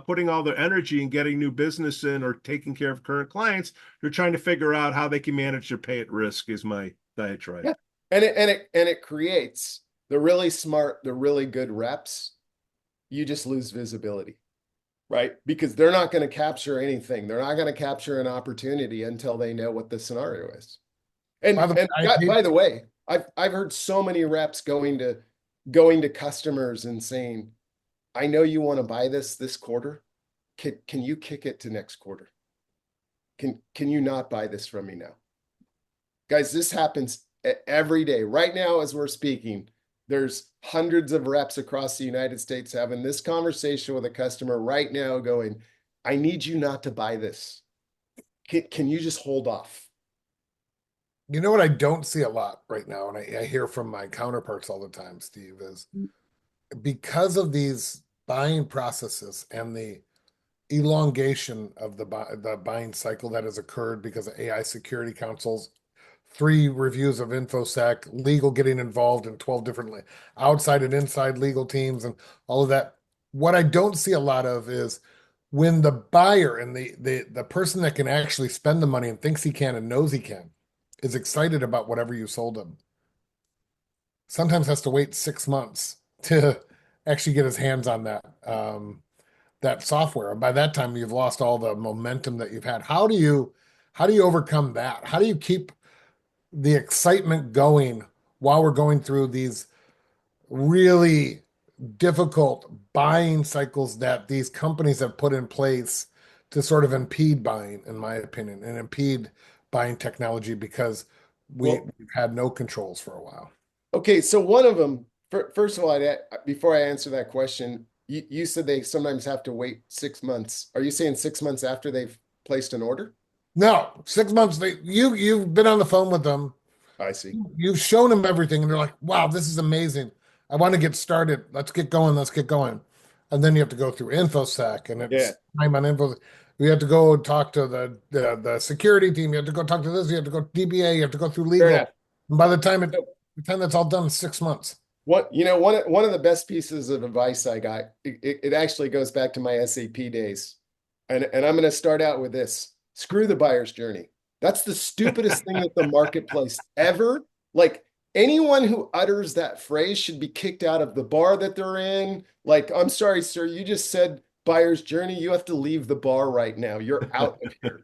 putting all their energy and getting new business in or taking care of current clients, they're trying to figure out how they can manage their pay at risk. Is my diatribe. Yeah. And it creates the really smart, the really good reps. You just lose visibility, right? Because they're not going to capture anything. They're not going to capture an opportunity until they know what the scenario is. And by the way, I've heard so many reps going to customers and saying, I know you want to buy this quarter. Can you kick it to next quarter? Can you not buy this from me now? Guys, this happens every day. Right now, as we're speaking, there's hundreds of reps across the United States having this conversation with a customer right now going, I need you not to buy this. Can you just hold off? You know what I don't see a lot right now, and I hear from my counterparts all the time, Steve, is because of these buying processes and the elongation of the buying cycle that has occurred because of AI security councils, 3 reviews of INFOSEC, legal getting involved in 12 different outside and inside legal teams and all of that. What I don't see a lot of is when the buyer and the person that can actually spend the money and thinks he can and knows he can is excited about whatever you sold him. Sometimes has to wait 6 months to actually get his hands on that software. And by that time, you've lost all the momentum that you've had. How do you overcome that? How do you keep the excitement going while we're going through these really difficult buying cycles that these companies have put in place to sort of impede buying, in my opinion, and impede buying technology because we've had no controls for a while. Okay, so one of them, first of all, before I answer that question, you said they sometimes have to wait 6 months. Are you saying 6 months after they've placed an order? No, 6 months. You've been on the phone with them. I see. You've shown them everything, and they're like, "Wow, this is amazing. I want to get started. Let's get going. Let's get going." And then you have to go through InfoSec, and it's time on info. You have to go talk to the security team. You have to go talk to this. You have to go DBA. You have to go through legal. And by the time that's all done, 6 months. One of the best pieces of advice I got, it actually goes back to my SAP days. And I'm going to start out with this. Screw the buyer's journey. That's the stupidest thing at the marketplace ever. Like anyone who utters that phrase should be kicked out of the bar that they're in. Like, I'm sorry, sir, you just said buyer's journey. You have to leave the bar right now. You're out of here.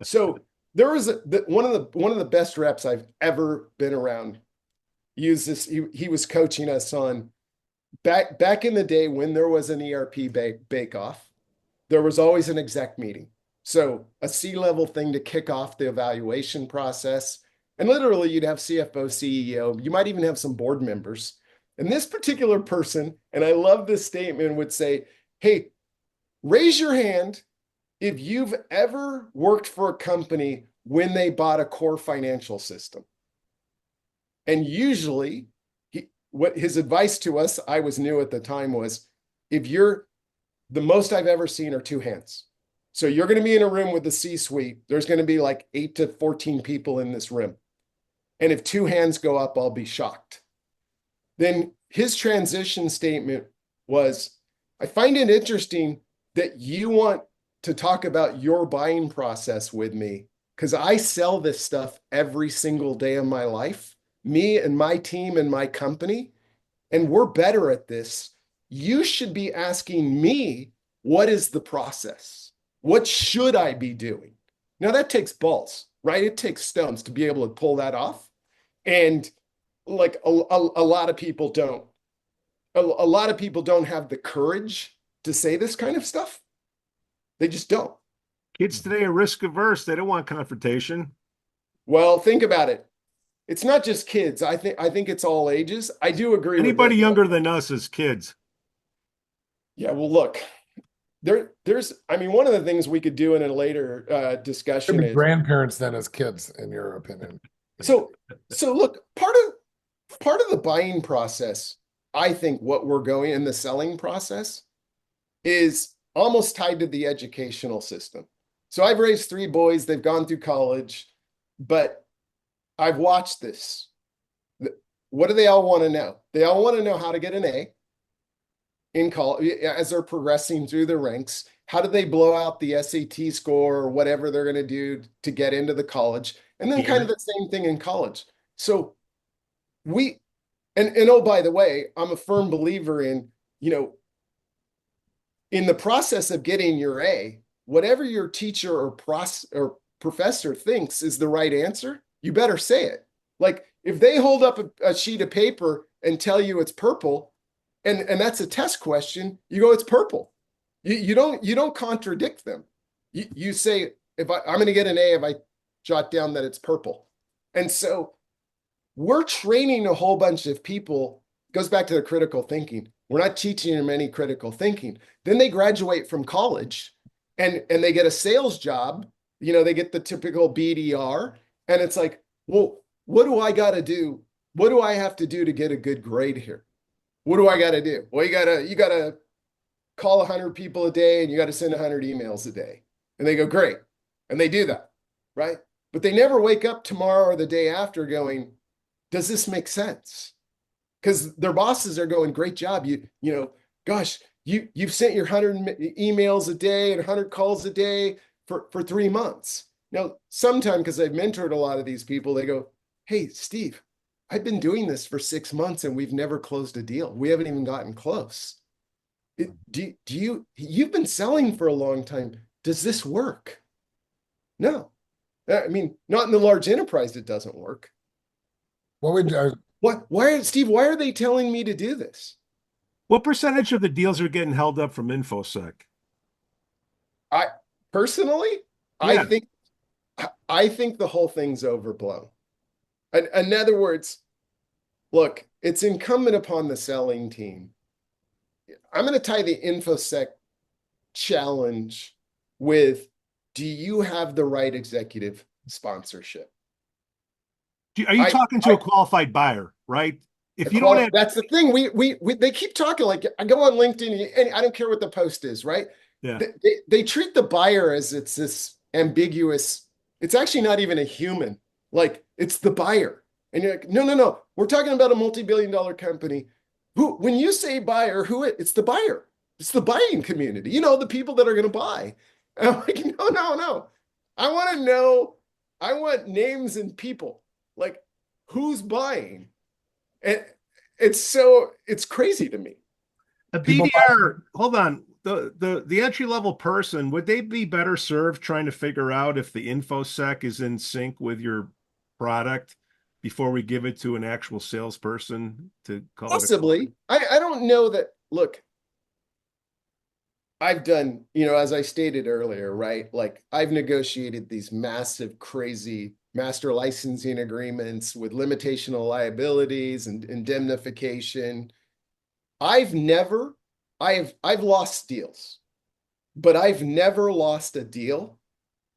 So there was one of the best reps I've ever been around. Used this. He was coaching us on back in the day when there was an ERP bake off. There was always an exec meeting. So a C-level thing to kick off the evaluation process. And literally you'd have CFO, CEO, you might even have some board members. And this particular person, and I love this statement, would say, hey, raise your hand if you've ever worked for a company when they bought a core financial system. And usually what his advice to us, I was new at the time, was if you're the most I've ever seen are 2 hands. So you're going to be in a room with the C-suite. There's going to be like 8 to 14 people in this room. And if 2 hands go up, I'll be shocked. Then his transition statement was, I find it interesting that you want to talk about your buying process with me because I sell this stuff every single day of my life, me and my team and my company, and we're better at this. You should be asking me, what is the process? What should I be doing? Now that takes balls, right? It takes stones to be able to pull that off. And like a lot of people don't. A lot of people don't have the courage to say this kind of stuff. They just don't. Kids today are risk averse. They don't want confrontation. Well, think about it. It's not just kids. I think it's all ages. I do agree Anybody with younger than us is kids. Yeah, well, look, there's, I mean, one of the things we could do in a later discussion Should be is grandparents then as kids, in your opinion. so look, part of the buying process, I think what we're going in the selling process is almost tied to the educational system. So I've raised 3 boys, they've gone through college, but I've watched this. What do they all want to know? They all want to know how to get an A in college as they're progressing through the ranks. How do they blow out the SAT score or whatever they're going to do to get into the college? And then kind of the same thing in college. So and oh, by the way, I'm a firm believer in, in the process of getting your A, whatever your teacher or professor thinks is the right answer, you better say it. Like if they hold up a sheet of paper and tell you it's purple, and that's a test question, you go, it's purple. You don't contradict them. You say, if I'm going to get an A if I jot down that it's purple. And so we're training a whole bunch of people. Goes back to the critical thinking. We're not teaching them any critical thinking. Then they graduate from college and they get a sales job. They get the typical BDR. And it's like, well, what do I got to do? What do I have to do to get a good grade here? What do I got to do? Well, you got to call 100 people a day and you got to send 100 emails a day. And they go, great. And they do that, right? But they never wake up tomorrow or the day after going, does this make sense? Because their bosses are going, great job. Gosh, you've sent your 100 emails a day and 100 calls a day for 3 months. Now, sometime, because I've mentored a lot of these people, they go, hey, Steve, I've been doing this for 6 months and we've never closed a deal. We haven't even gotten close. You've been selling for a long time. Does this work? No. I mean, not in the large enterprise, it doesn't work. Steve, why are they telling me to do this? What percentage of the deals are getting held up from INFOSEC? Personally, Yeah. I think the whole thing's overblown. In other words, look, it's incumbent upon the selling team. I'm going to tie the INFOSEC challenge with, do you have the right executive sponsorship? Are you talking to a qualified buyer, right? If you don't have, that's the thing. They keep talking, like I go on LinkedIn and I don't care what the post is, right? yeah, They treat the buyer as it's this ambiguous, it's actually not even a human. Like it's the buyer. And you're like, no. We're talking about a multi-billion-dollar company. When you say buyer, it's the buyer. It's the buying community. The people that are going to buy. And I'm like, no. I want to know. I want names and people. Like who's buying? And it's crazy to me. a BDR, hold on. The entry-level person, would they be better served trying to figure out if the INFOSEC is in sync with your product before we give it to an actual salesperson to call Possibly. I don't know that. Look, I've done, as I stated earlier, right? Like I've negotiated these massive, crazy master licensing agreements with limitation of liabilities and indemnification. I've never, I've lost deals, but I've never lost a deal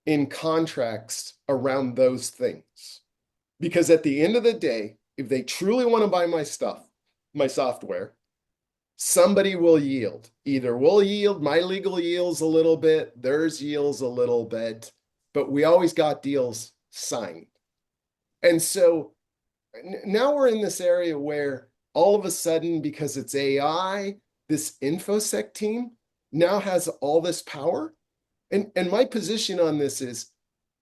in contracts around those things. Because at the end of the day, if they truly want to buy my stuff, my software, somebody will yield. Either we'll yield, my legal yields a little bit, theirs yields a little bit, but we always got deals signed. And so now we're in this area where all of a sudden, because it's AI, this INFOSEC team now has all this power. And my position on this is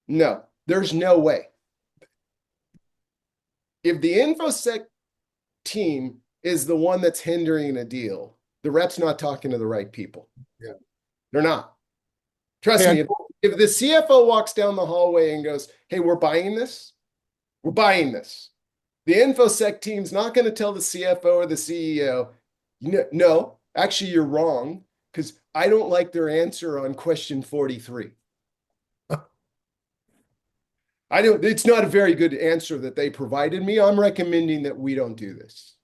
no, there's no way. If the INFOSEC team is the one that's hindering a deal, the rep's not talking to the right people. Yeah. They're not. Trust me, if the CFO walks down the hallway and goes, hey, we're buying this, we're buying this. The INFOSEC team's not going to tell the CFO or the CEO, no, actually, you're wrong, because I don't like their answer on question 43. It's not a very good answer that they provided me. I'm recommending that we don't do this.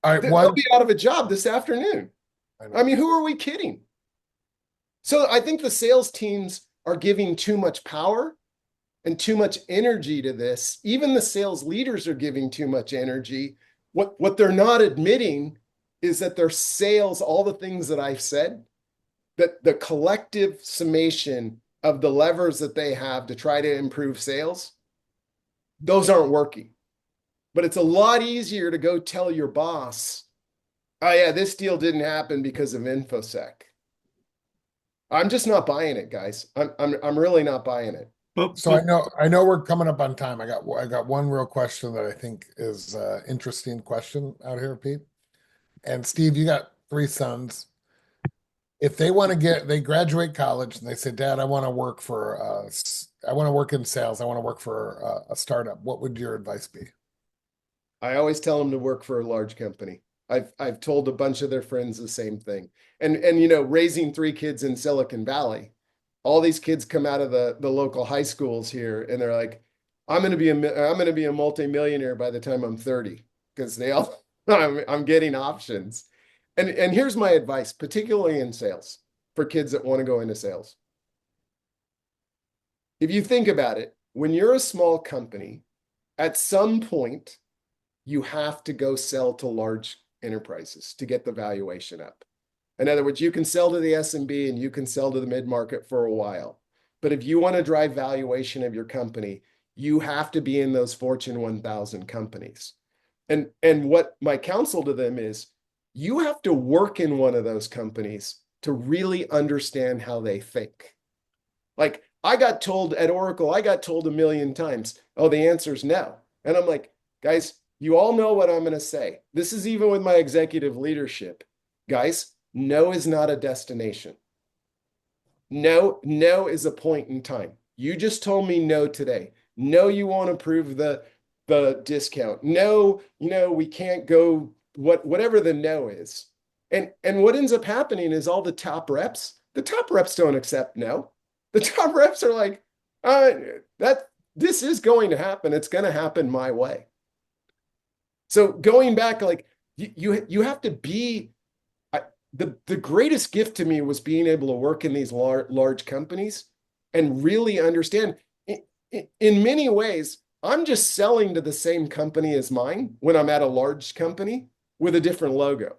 All right, They'll be out of a job this afternoon. I mean, who are we kidding? So I think the sales teams are giving too much power and too much energy to this. Even the sales leaders are giving too much energy. What they're not admitting is that their sales, all the things that I've said, that the collective summation of the levers that they have to try to improve sales, those aren't working. But it's a lot easier to go tell your boss, oh yeah, this deal didn't happen because of INFOSEC. I'm just not buying it, guys. I'm really not buying it. So I know we're coming up on time. I got one real question that I think is an interesting question out here, Pete. And Steve, you got 3 sons. If they graduate college and they say, Dad, I want to work in sales. I want to work for a startup. What would your advice be? I always tell them to work for a large company. I've told a bunch of their friends the same thing. And raising 3 kids in Silicon Valley, all these kids come out of the local high schools here and they're like, I'm going to be a multimillionaire by the time I'm 30, because I'm getting options. And here's my advice, particularly in sales, for kids that want to go into sales. If you think about it, when you're a small company, at some point, you have to go sell to large enterprises to get the valuation up. In other words, you can sell to the SMB and you can sell to the mid-market for a while. But if you want to drive valuation of your company, you have to be in those Fortune 1000 companies. And what my counsel to them is, you have to work in one of those companies to really understand how they think. Like I got told at Oracle, I got told 1,000,000 times, oh, the answer is no. And I'm like, guys, you all know what I'm going to say. This is even with my executive leadership. Guys, no is not a destination. No is a point in time. You just told me no today. No, you won't approve the discount. No, we can't go, whatever the no is. And what ends up happening is all the top reps don't accept no. The top reps are like, this is going to happen. It's going to happen my way. So going back, like you have to be, the greatest gift to me was being able to work in these large companies and really understand. In many ways, I'm just selling to the same company as mine when I'm at a large company with a different logo.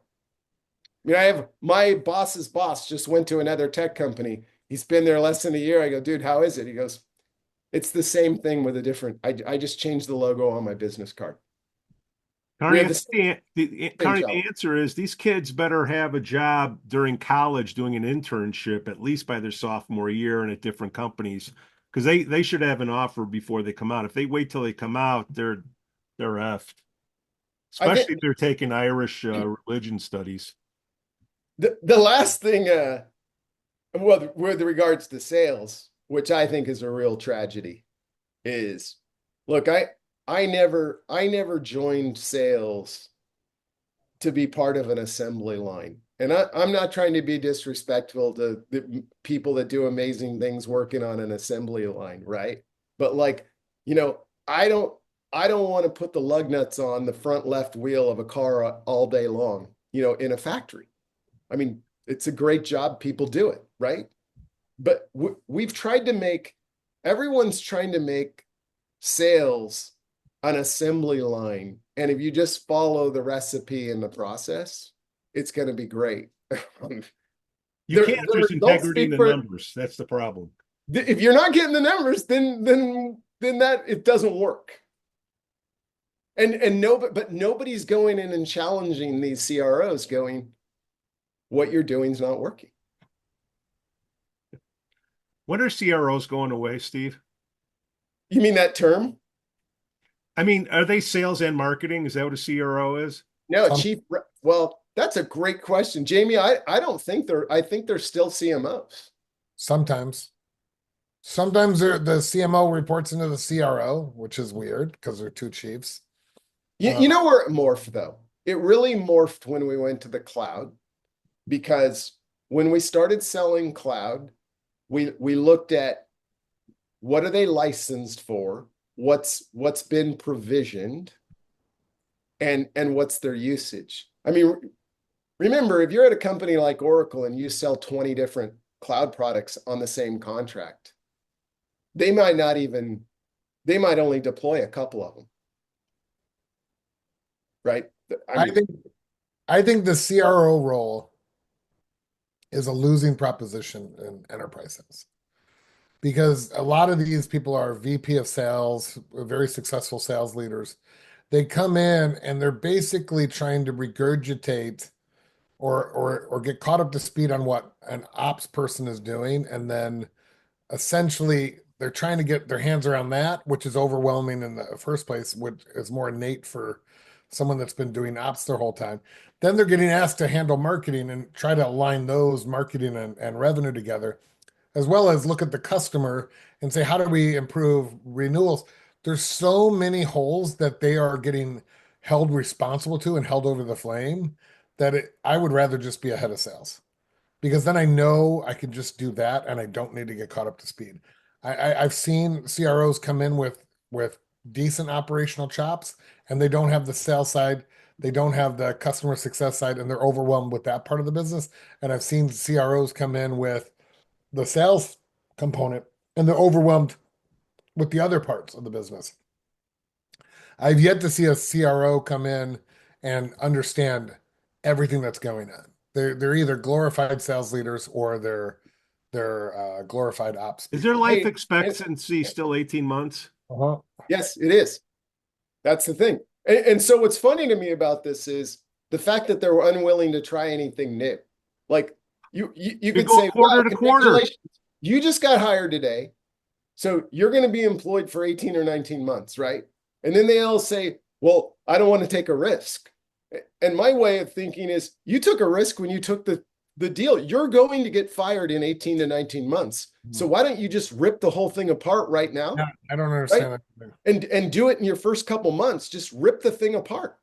I mean, I have my boss's boss just went to another tech company. He's been there less than a year. I go, dude, how is it? He goes, it's the same thing with a different, I just changed the logo on my business card. Carney, the answer is these kids better have a job during college doing an internship at least by their sophomore year and at different companies, because they should have an offer before they come out. If they wait till they come out, they're effed. Especially if they're taking Irish religion studies. The last thing, well, with regards to sales, which I think is a real tragedy, is look, I never joined sales to be part of an assembly line. And I'm not trying to be disrespectful to the people that do amazing things working on an assembly line, right? But like, you know, I don't want to put the lug nuts on the front left wheel of a car all day long, you know, in a factory. I mean, it's a great job. People do it, right? But we've tried to make, everyone's trying to make sales an assembly line. And if you just follow the recipe and the process, it's going to be great. You can't, The there's results integrity in speak the for numbers. That's the problem. if you're not getting the numbers, then that it doesn't work. And but nobody's going in and challenging these CROs going, what you're doing is not working. When are CROs going away, Steve? You mean that term? I mean, are they sales and marketing? Is that what a CRO is? No, well, that's a great question. Jamie, I don't think I think they're still CMOs. Sometimes. Sometimes the CMO reports into the CRO, which is weird because they're two chiefs. You know where it morphed though? It really morphed when we went to the cloud, because when we started selling cloud, we looked at what are they licensed for, what's been provisioned, and what's their usage. I mean, remember, if you're at a company like Oracle and you sell 20 different cloud products on the same contract, they might only deploy a couple of them. Right? I think the CRO role is a losing proposition in enterprise sales, because a lot of these people are VP of sales, very successful sales leaders. They come in and they're basically trying to regurgitate or get caught up to speed on what an ops person is doing, and then essentially they're trying to get their hands around that, which is overwhelming in the first place, which is more innate for someone that's been doing ops their whole time. Then they're getting asked to handle marketing and try to align those marketing and revenue together, as well as look at the customer and say, how do we improve renewals? There's so many holes that they are getting held responsible to and held over the flame that I would rather just be a head of sales, because then I know I can just do that and I don't need to get caught up to speed. I've seen CROs come in with decent operational chops, and they don't have the sales side, they don't have the customer success side, and they're overwhelmed with that part of the business. And I've seen CROs come in with the sales component and they're overwhelmed with the other parts of the business. I've yet to see a CRO come in and understand everything that's going on. They're either glorified sales leaders or they're glorified ops Is their people. life Hey, expectancy still 18 months? Uh-huh. yes, it is. That's the thing. And so what's funny to me about this is the fact that they're unwilling to try anything new. Like you could go say, quarter well, to quarter. congratulations, you just got hired today. So you're going to be employed for 18 or 19 months, right? And then they all say, well, I don't want to take a risk. And my way of thinking is, you took a risk when you took the deal. You're going to get fired in 18 to 19 months. So why don't you just rip the whole thing apart right now? Yeah, I don't understand Right? that. And do it in your first couple months. Just rip the thing apart.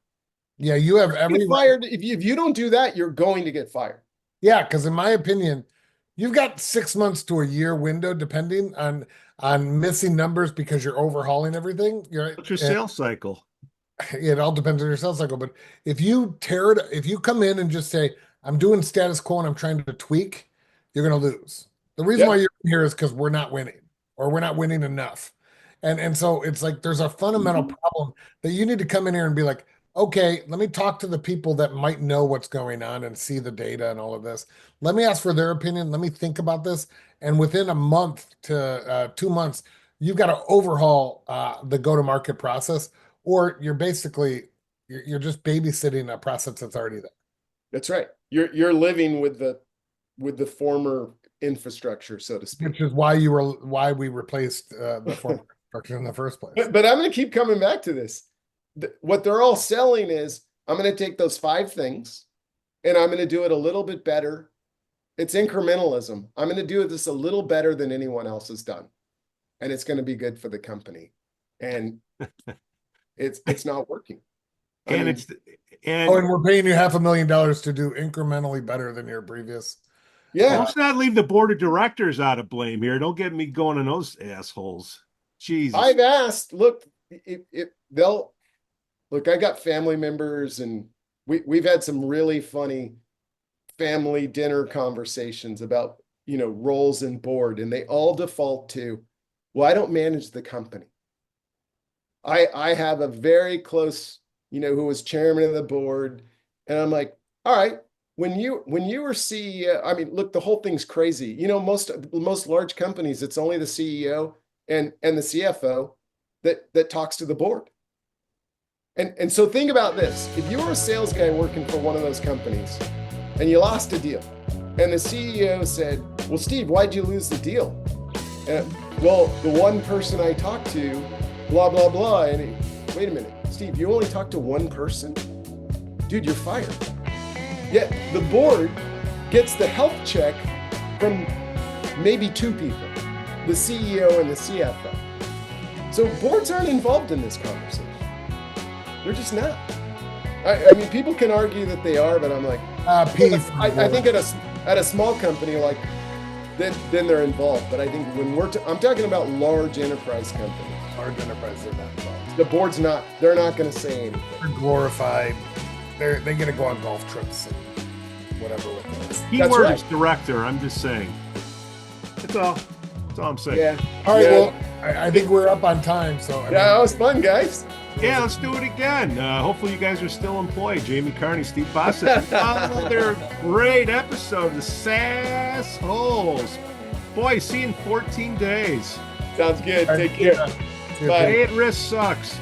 Yeah, you have every Get fired. If you don't do that, you're going to get fired. Yeah, because in my opinion, you've got 6 months to a year window, depending on missing numbers because you're overhauling everything. What's your And sales cycle? it all depends on your sales cycle. But if you come in and just say, I'm doing status quo and I'm trying to tweak, you're gonna lose. The reason why Yep. you're here is because we're not winning, or we're not winning enough. And so it's like there's a fundamental problem that you need to come in here and be like, okay, let me talk to the people that might know what's going on and see the data and all of this. Let me ask for their opinion. Let me think about this. And within a month to 2 months, you've got to overhaul the go-to-market process, or you're just babysitting a process that's already there. That's right. You're living with the former infrastructure, so to speak. Which is why we replaced the former infrastructure in the first place. But I'm going to keep coming back to this. What they're all selling is, I'm going to take those 5 things and I'm going to do it a little bit better. It's incrementalism. I'm going to do this a little better than anyone else has done. And it's going to be good for the company. And it's not working. And mean, it's and Oh, and we're paying you $500,000 to do incrementally better than your previous. yeah. let's not leave the board of directors out of blame here. Don't get me going on those assholes. Jesus. I've asked, look, if they'll look, I got family members and we've had some really funny family dinner conversations about, roles in board, and they all default to, well, I don't manage the company. I have a very close, who was chairman of the board, and I'm like, all right, when you were CEO, I mean, look, the whole thing's crazy. Most large companies, it's only the CEO and the CFO that talks to the board. And so think about this. If you were a sales guy working for one of those companies and you lost a deal, and the CEO said, well, Steve, why'd you lose the deal? Well, the one person I talked to, blah, blah, blah. And wait a minute, Steve, you only talked to one person? Dude, you're fired. Yet the board gets the health check from maybe two people, the CEO and the CFO. So boards aren't involved in this conversation. They're just not. I mean, people can argue that they are, but I'm like, Peace. I think at a small company, like, then they're involved. But I think when I'm talking about large enterprise companies. Large enterprises are not involved. The board's they're not going to say anything. They're glorified. They're going to go on golf trips and whatever with this. Keyword is director. I'm just saying. That's all I'm saying. Yeah. All right, Yeah. well, I think we're up on time. So That was fun, guys. Yeah, let's do it again. Hopefully you guys are still employed. Jamie Carney, Steve Bosset. Another great episode of the SAASholes. Boy, see you in 14 days. Sounds good. All right, Take care. See you. Bye. Stay at risk sucks.